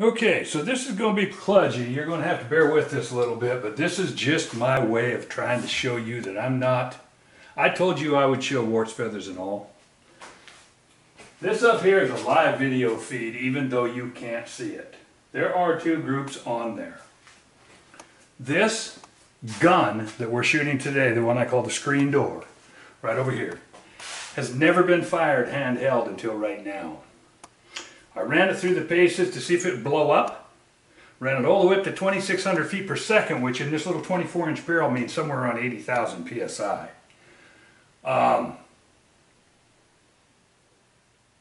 Okay, so this is going to be kludgy. You're going to have to bear with this a little bit, but this is just my way of trying to show you that I'm not... I told you I would show warts, feathers, and all. This up here is a live video feed, even though you can't see it. There are two groups on there. This gun that we're shooting today, the one I call the screen door, right over here, has never been fired handheld until right now. I ran it through the paces to see if it would blow up. Ran it all the way up to 2,600 feet per second, which in this little 24-inch barrel means somewhere around 80,000 psi.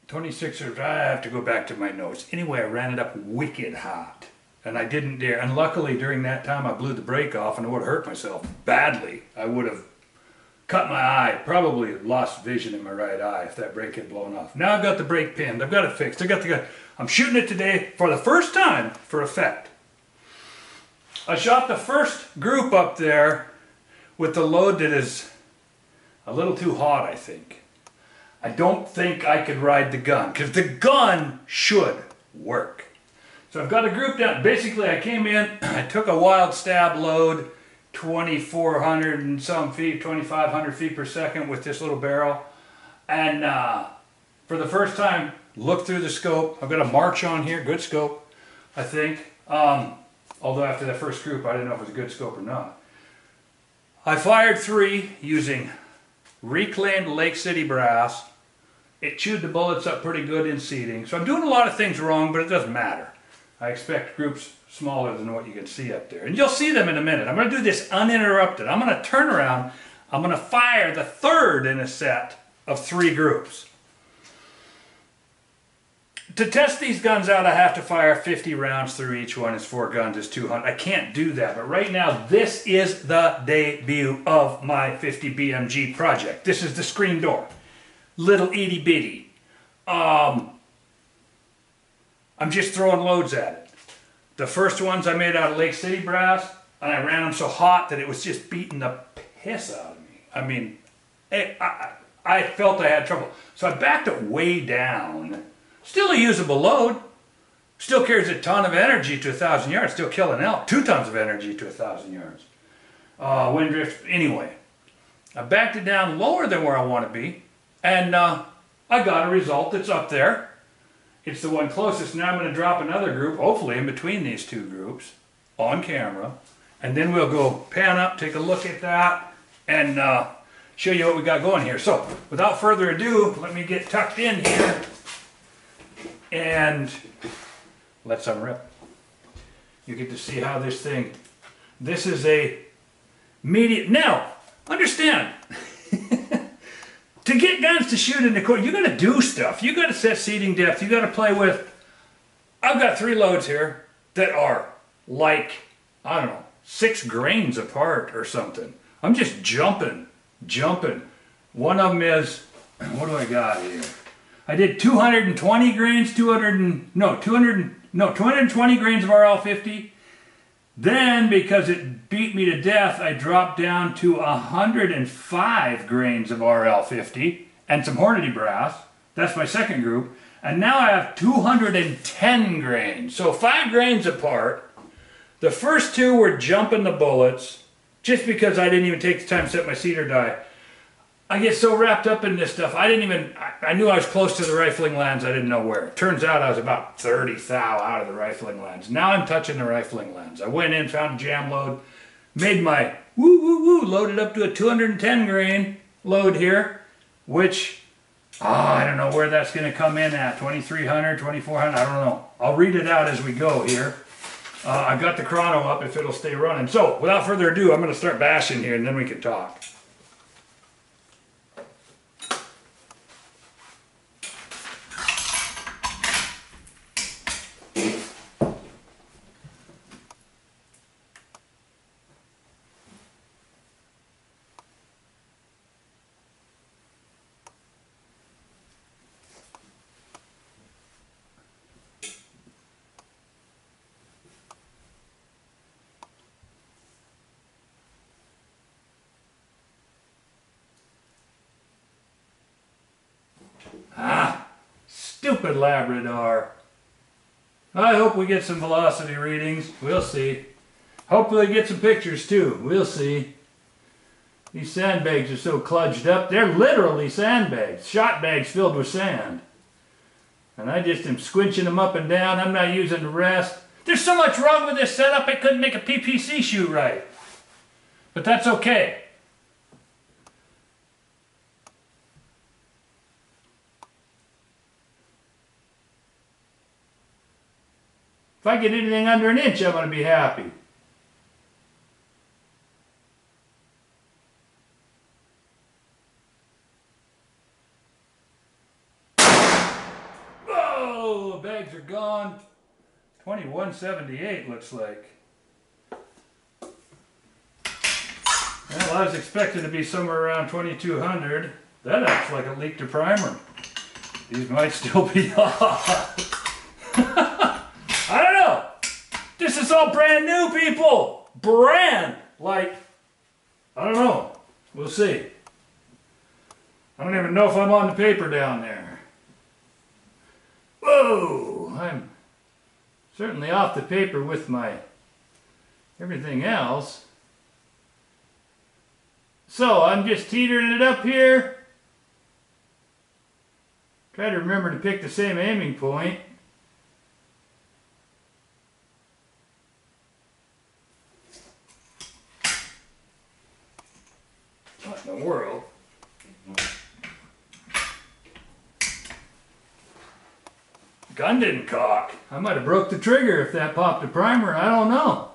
26, I have to go back to my notes. Anyway, I ran it up wicked hot. And I didn't dare. And luckily, during that time, I blew the brake off and I would have hurt myself badly. I would have cut my eye, probably lost vision in my right eye if that brake had blown off. Now I've got the brake pinned. I've got it fixed. I got the gun. I'm shooting it today for the first time for effect. I shot the first group up there with the load that is a little too hot, I think. I don't think I could ride the gun because the gun should work. So I've got a group down. Basically, I came in, I took a wild stab load, 2,400 and some feet, 2,500 feet per second with this little barrel. And for the first time, looked through the scope. I've got a March on here, good scope, I think. Although after that first group, I didn't know if it was a good scope or not. I fired 3 using reclaimed Lake City brass. It chewed the bullets up pretty good in seating. So I'm doing a lot of things wrong, but it doesn't matter. I expect groups smaller than what you can see up there. And you'll see them in a minute. I'm going to do this uninterrupted. I'm going to turn around. I'm going to fire the third in a set of 3 groups. To test these guns out, I have to fire 50 rounds through each one. It's 4 guns, it's 200. I can't do that, but right now, this is the debut of my 50 BMG project. This is the screen door. Little itty bitty. I'm just throwing loads at it. The first ones I made out of Lake City brass, and I ran them so hot that it was just beating the piss out of me. I mean, I felt I had trouble. So I backed it way down. Still a usable load. Still carries a ton of energy to 1,000 yards. Still kill an elk. 2 tons of energy to 1,000 yards. Wind drift. Anyway, I backed it down lower than where I want to be. And I got a result that's up there. It's the one closest. Now I'm going to drop another group, hopefully in between these 2 groups, on camera. And then we'll go pan up, take a look at that, and show you what we got going here. So, without further ado, let me get tucked in here. And let's unrip. You get to see how this thing, this is a medium. Now, understand, to get guns to shoot in the court, you got to do stuff. You got to set seating depth. You got to play with. I've got 3 loads here that are like, I don't know, 6 grains apart or something. I'm just jumping. One of them is, what do I got here? I did 220 grains, 220 grains of RL50. Then, because it beat me to death, I dropped down to 105 grains of RL50 and some Hornady brass. That's my second group. And now I have 210 grains. So 5 grains apart. The first 2 were jumping the bullets just because I didn't even take the time to set my cedar die. I get so wrapped up in this stuff, I knew I was close to the rifling lands, I didn't know where. Turns out I was about 30 thou out of the rifling lands. Now I'm touching the rifling lands. I went in, found a jam load, made my loaded up to a 210 grain load here, which, I don't know where that's going to come in at, 2,300, 2,400, I don't know. I'll read it out as we go here. I've got the chrono up if it'll stay running. So, without further ado, I'm going to start bashing here and then we can talk. Stupid Labrador. I hope we get some velocity readings. We'll see. Hopefully get some pictures too. We'll see. These sandbags are so kludged up. They're literally sandbags. Shot bags filled with sand. And I just am squinching them up and down. I'm not using the rest. There's so much wrong with this setup I couldn't make a PPC shoot right. But that's okay. If I get anything under an inch, I'm going to be happy. Oh, the bags are gone. 2178 looks like. Well, I was expecting to be somewhere around 2200. That acts like a leaked primer. These might still be hot. I don't know. This is all brand new, people. Brand. Like, I don't know. We'll see. I don't even know if I'm on the paper down there. Whoa. I'm certainly off the paper with my everything else. So I'm just teetering it up here. Try to remember to pick the same aiming point. What in the world? Gun didn't cock. I might have broke the trigger if that popped the primer. I don't know.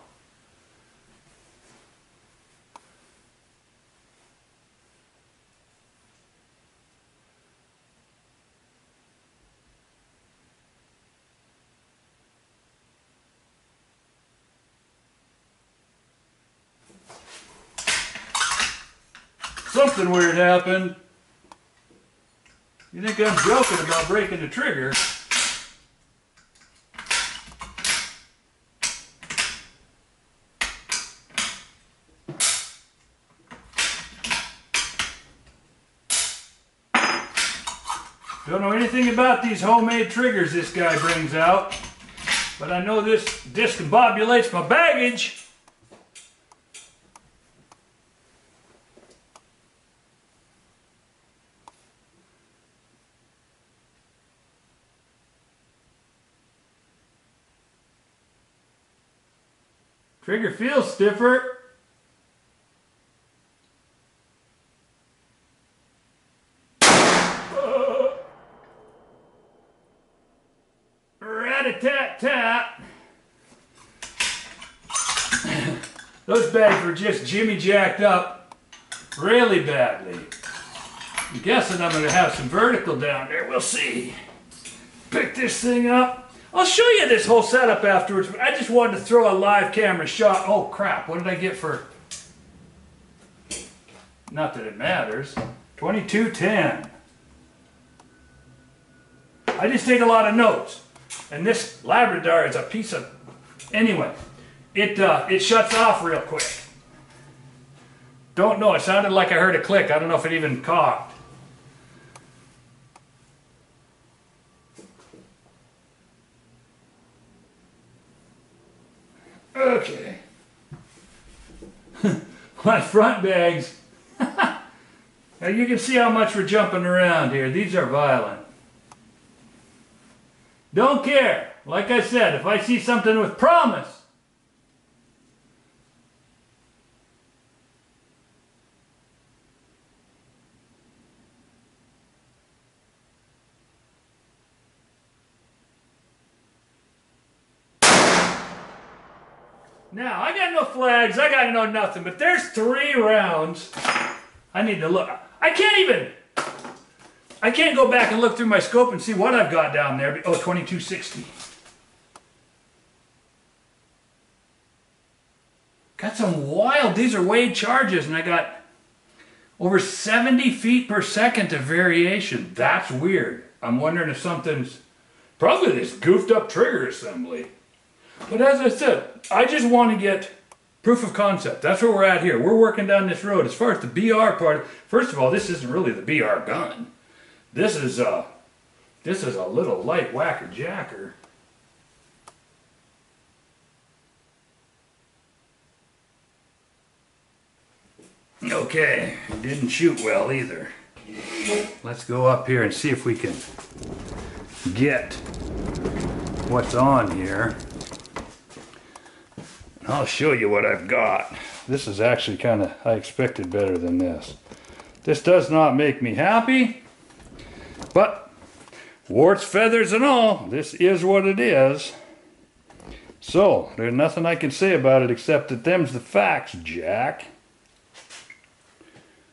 Something weird happened. You think I'm joking about breaking the trigger? Don't know anything about these homemade triggers this guy brings out, but I know this discombobulates my baggage. Trigger feels stiffer. Rat-a-tat-tat. Those bags were just jimmy jacked up really badly. I'm guessing I'm going to have some vertical down there. We'll see. Pick this thing up. I'll show you this whole setup afterwards, but I just wanted to throw a live camera shot. Oh crap, what did I get for... Not that it matters. 2210. I just take a lot of notes. And this Labrador is a piece of... Anyway, it shuts off real quick. Don't know, it sounded like I heard a click. I don't know if it even cocked. Okay. My front bags. Now you can see how much we're jumping around here. These are violent. Don't care. Like I said, if I see something with promise. Now, I got no flags, I got no nothing, but there's 3 rounds. I need to look. I can't go back and look through my scope and see what I've got down there. Oh, 2260. Got some wild, these are weighed charges, and I got over 70 feet per second of variation. That's weird. I'm wondering if something's, probably this goofed up trigger assembly. But as I said, I just want to get proof of concept. That's where we're at here. We're working down this road. As far as the BR part, first of all, this isn't really the BR gun. This is a little light whacker jacker. Okay, didn't shoot well either. Let's go up here and see if we can get what's on here. I'll show you what I've got. This is actually kind of, I expected better than this. This does not make me happy, but warts, feathers, and all, this is what it is. So, there's nothing I can say about it except that them's the facts, Jack.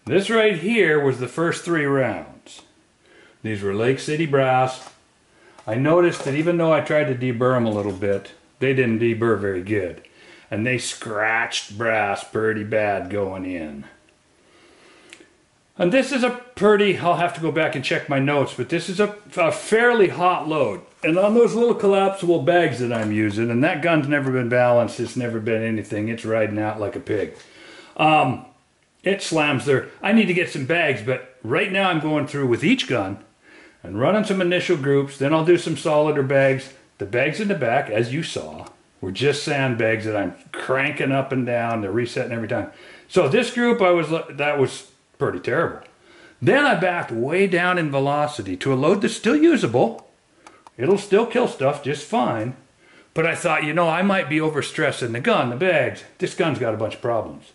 This right here was the first 3 rounds. These were Lake City brass. I noticed that even though I tried to deburr them a little bit, they didn't deburr very good. And they scratched brass pretty bad going in. And this is a pretty, I'll have to go back and check my notes, but this is a fairly hot load. And on those little collapsible bags that I'm using, and that gun's never been balanced, it's never been anything, it's riding out like a pig. It slams there. I need to get some bags, but right now I'm going through with each gun and running some initial groups, then I'll do some solider bags. The bags in the back, as you saw, were just sandbags that I'm cranking up and down, they're resetting every time. So this group, that was pretty terrible. Then I backed way down in velocity to a load that's still usable. It'll still kill stuff just fine. But I thought, you know, I might be overstressing the gun, the bags. This gun's got a bunch of problems.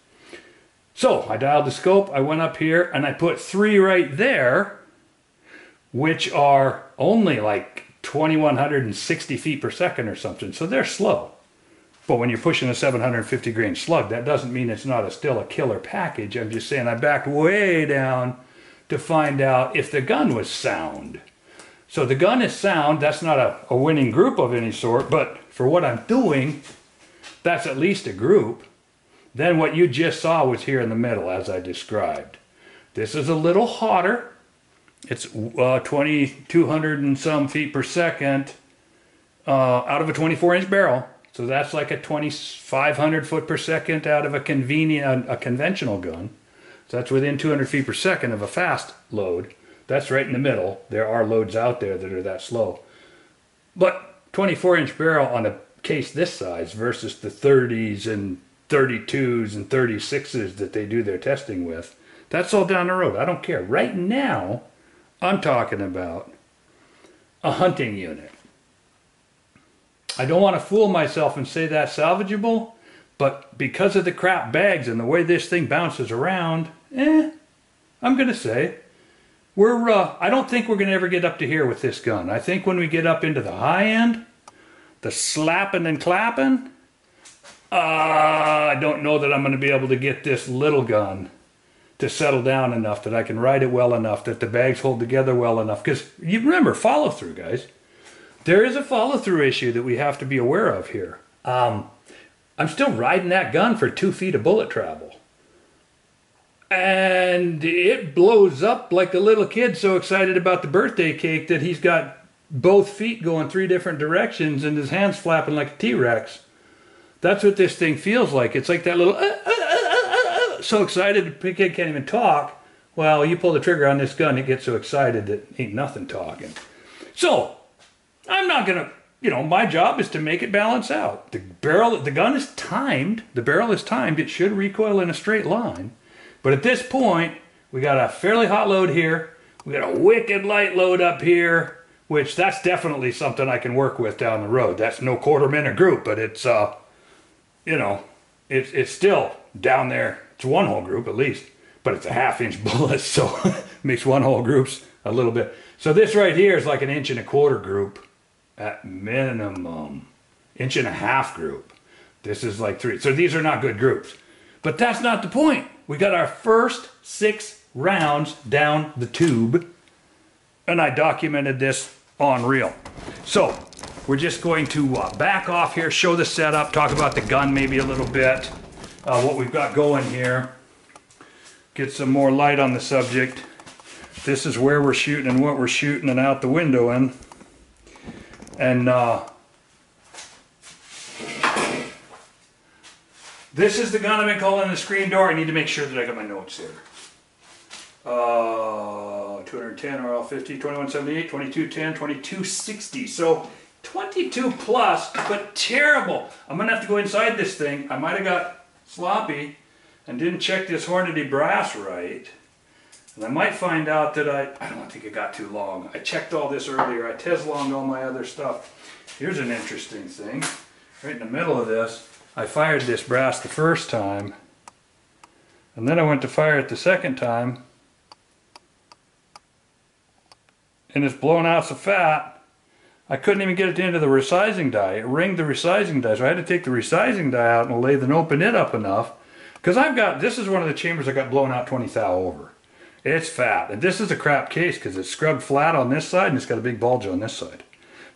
So I dialed the scope, I went up here, and I put 3 right there, which are only like 2,160 feet per second or something, so they're slow. But when you're pushing a 750 grain slug, that doesn't mean it's not still a killer package. I'm just saying I backed way down to find out if the gun was sound. So the gun is sound, that's not a winning group of any sort, but for what I'm doing, that's at least a group. Then what you just saw was here in the middle, as I described. This is a little hotter. It's 2,200 and some feet per second out of a 24-inch barrel. So that's like a 2,500 foot per second out of a conventional gun. So that's within 200 feet per second of a fast load. That's right in the middle. There are loads out there that are that slow. But 24-inch barrel on a case this size versus the 30s and 32s and 36s that they do their testing with, that's all down the road. I don't care. Right now, I'm talking about a hunting unit. I don't want to fool myself and say that's salvageable, but because of the crap bags and the way this thing bounces around, I'm going to say, I don't think we're going to ever get up to here with this gun. I think when we get up into the high end, the slapping and clapping, I don't know that I'm going to be able to get this little gun to settle down enough that I can ride it well enough, that the bags hold together well enough. Because you remember, follow through, guys. There is a follow through issue that we have to be aware of here. I'm still riding that gun for 2 feet of bullet travel. And it blows up like a little kid so excited about the birthday cake that he's got both feet going 3 different directions and his hands flapping like a T-Rex. That's what this thing feels like. It's like that little, so excited the kid can't even talk. Well, you pull the trigger on this gun, it gets so excited that ain't nothing talking. So, I'm not going to, my job is to make it balance out. The gun is timed, the barrel is timed, it should recoil in a straight line. But at this point, we got a fairly hot load here, we got a wicked light load up here, which that's definitely something I can work with down the road. That's no quarter-minute group, but it's, it's still down there. It's one whole group at least, but it's a 1/2-inch bullet, so makes one whole groups a little bit. So this right here is like an 1 1/4 group at minimum, 1 1/2 group. This is like 3. So these are not good groups, but that's not the point. We got our first 6 rounds down the tube, and I documented this on reel. So we're just going to back off here, show the setup, talk about the gun maybe a little bit, what we've got going here, get some more light on the subject. This is where we're shooting and what we're shooting and out the window in. And this is the gun I've been calling the screen door. I need to make sure that I got my notes here. 210 RL50, 2178, 2210, 2260. So 22 plus, but terrible. I'm gonna have to go inside this thing. I might have got sloppy and didn't check this Hornady brass right. And I might find out that I don't think it got too long. I checked all this earlier. I Teslonged all my other stuff. Here's an interesting thing. Right in the middle of this, I fired this brass the first time. And then I went to fire it the second time. And it's blowing out so fat, I couldn't even get it into the resizing die. It ringed the resizing die. So I had to take the resizing die out and lathe and open it up enough. Because this is one of the chambers I got blown out 20 thou over. It's fat, and this is a crap case because it's scrubbed flat on this side and it's got a big bulge on this side.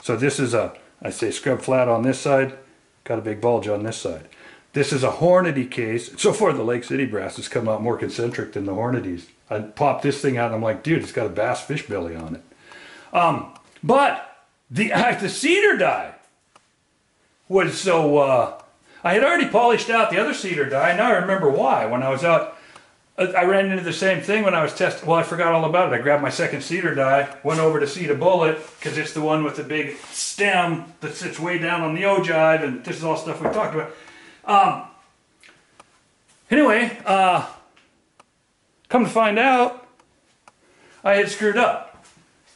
So this is I say scrubbed flat on this side, got a big bulge on this side. This is a Hornady case. So far the Lake City brass has come out more concentric than the Hornady's. I popped this thing out and I'm like, dude, it's got a bass fish belly on it. But the cedar die was so, I had already polished out the other cedar die. Now I remember why. When I was out, I ran into the same thing when I was testing. Well, I forgot all about it. I grabbed my second cedar die, went over to seed a bullet, because it's the one with the big stem that sits way down on the ogive, and this is all stuff we talked about. Anyway, come to find out, I had screwed up.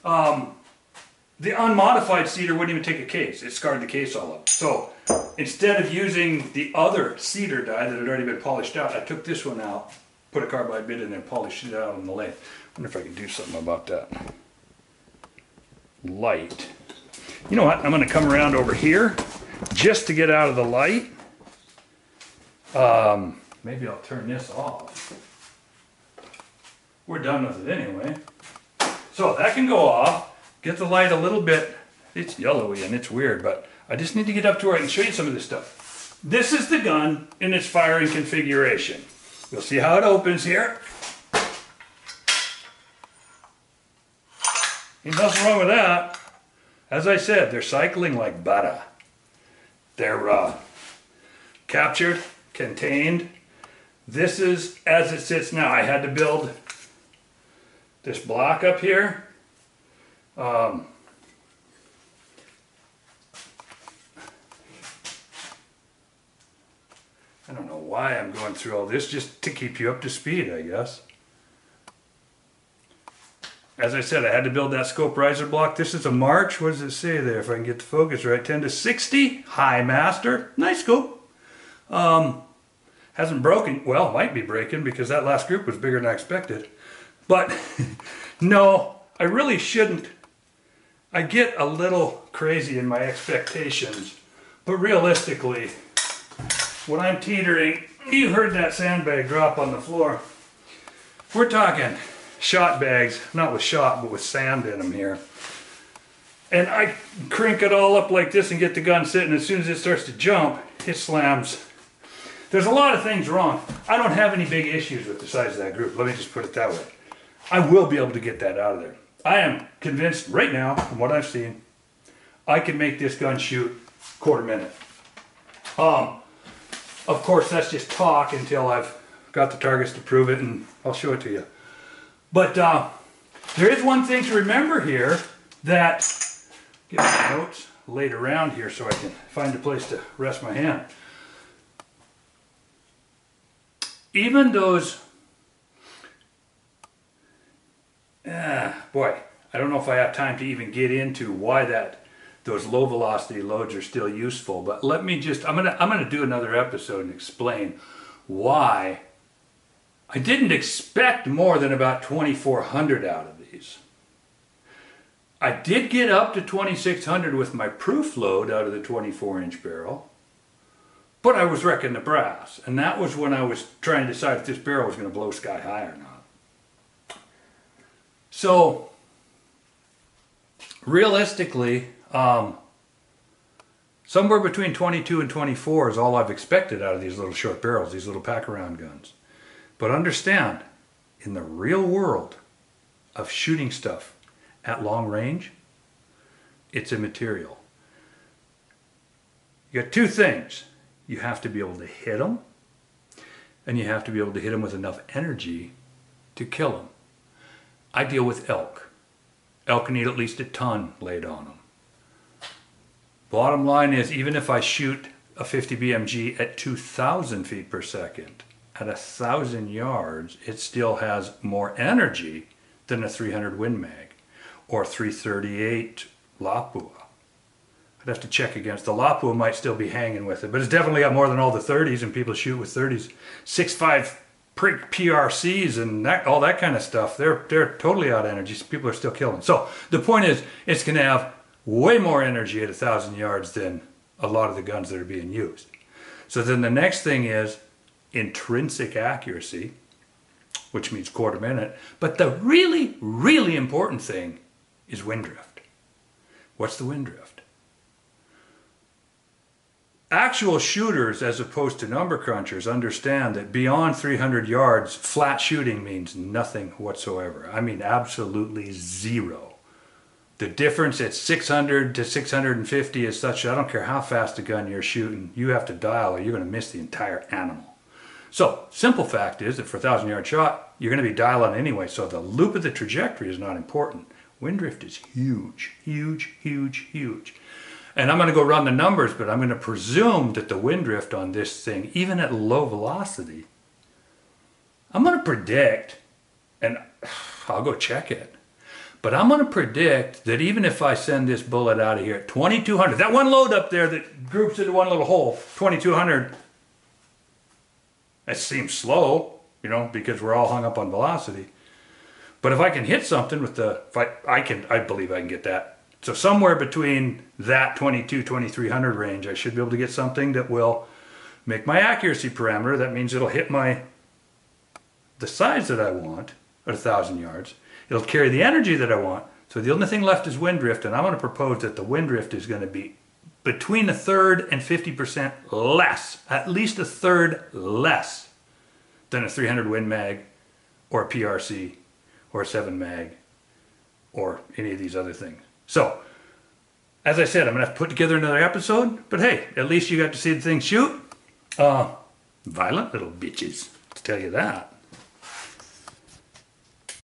The unmodified cedar wouldn't even take a case. It scarred the case all up. So instead of using the other cedar die that had already been polished out, I took this one out, put a carbide bit in there, and polish it out on the lathe. I wonder if I can do something about that. Light. You know what? I'm going to come around over here just to get out of the light. Maybe I'll turn this off. We're done with it anyway. So that can go off. Get the light a little bit. It's yellowy and it's weird, but I just need to get up to where I can show you some of this stuff. This is the gun in its firing configuration. You'll see how it opens here. Ain't nothing wrong with that. As I said, they're cycling like butter. They're captured, contained. This is as it sits now. I had to build this block up here. I don't know why I'm going through all this, just to keep you up to speed, I guess. As I said, I had to build that scope riser block. This is a March, what does it say there, if I can get the focus right, 10 to 60, high master, nice scope. Hasn't broken, well, might be breaking because that last group was bigger than I expected. But no, I really shouldn't. I get a little crazy in my expectations, but realistically, when I'm teetering, you heard that sandbag drop on the floor. We're talking shot bags, not with shot, but with sand in them here. And I crank it all up like this and get the gun sitting. As soon as it starts to jump, it slams. There's a lot of things wrong. I don't have any big issues with the size of that group. Let me just put it that way. I will be able to get that out of there. I am convinced right now, from what I've seen, I can make this gun shoot quarter minute. Of course, that's just talk until I've got the targets to prove it, and I'll show it to you. But there is one thing to remember here that, get my notes laid around here so I can find a place to rest my hand. Even those, boy, I don't know if I have time to even get into why those low velocity loads are still useful, but let me just, I'm gonna do another episode and explain why I didn't expect more than about 2,400 out of these. I did get up to 2,600 with my proof load out of the 24-inch barrel, but I was wrecking the brass, and that was when I was trying to decide if this barrel was going to blow sky high or not. So, realistically, somewhere between 22 and 24 is all I've expected out of these little short barrels, these little pack-around guns. But understand, in the real world of shooting stuff at long range, it's immaterial. You got two things. You have to be able to hit them, and you have to be able to hit them with enough energy to kill them. I deal with elk. Elk need at least a ton laid on them. Bottom line is, even if I shoot a 50 BMG at 2,000 feet per second, at 1,000 yards, it still has more energy than a 300 Win Mag or 338 Lapua. I'd have to check against. The Lapua might still be hanging with it, but it's definitely got more than all the 30s, and people shoot with 30s. 6.5 PRCs and all that kind of stuff. They're totally out of energy, so people are still killing. So the point is, it's going to have way more energy at 1,000 yards than a lot of the guns that are being used. So then the next thing is intrinsic accuracy, which means quarter minute. But the really, really important thing is wind drift. What's the wind drift? Actual shooters, as opposed to number crunchers, understand that beyond 300 yards, flat shooting means nothing whatsoever. I mean, absolutely zero. The difference at 600 to 650 is such that I don't care how fast a gun you're shooting, you have to dial or you're going to miss the entire animal. So, simple fact is that for a 1,000-yard shot, you're going to be dialing anyway, so the loop of the trajectory is not important. Wind drift is huge, huge, huge, huge. And I'm going to go run the numbers, but I'm going to presume that the wind drift on this thing, even at low velocity, I'm going to predict, and I'll go check it, but I'm going to predict that even if I send this bullet out of here at 2,200, that one load up there that groups into one little hole, 2,200, that seems slow, you know, because we're all hung up on velocity. But if I can hit something with the, I believe I can get that. So somewhere between that 2,200-2,300 range, I should be able to get something that will make my accuracy parameter. That means it'll hit the size that I want at 1,000 yards. It'll carry the energy that I want. So the only thing left is wind drift, and I'm going to propose that the wind drift is going to be between 1/3 and 50% less, at least 1/3 less than a 300 Win Mag or a PRC or a 7 Mag or any of these other things. So, as I said, I'm going to have to put together another episode, but hey, at least you got to see the thing shoot. Violent little bitches, to tell you that.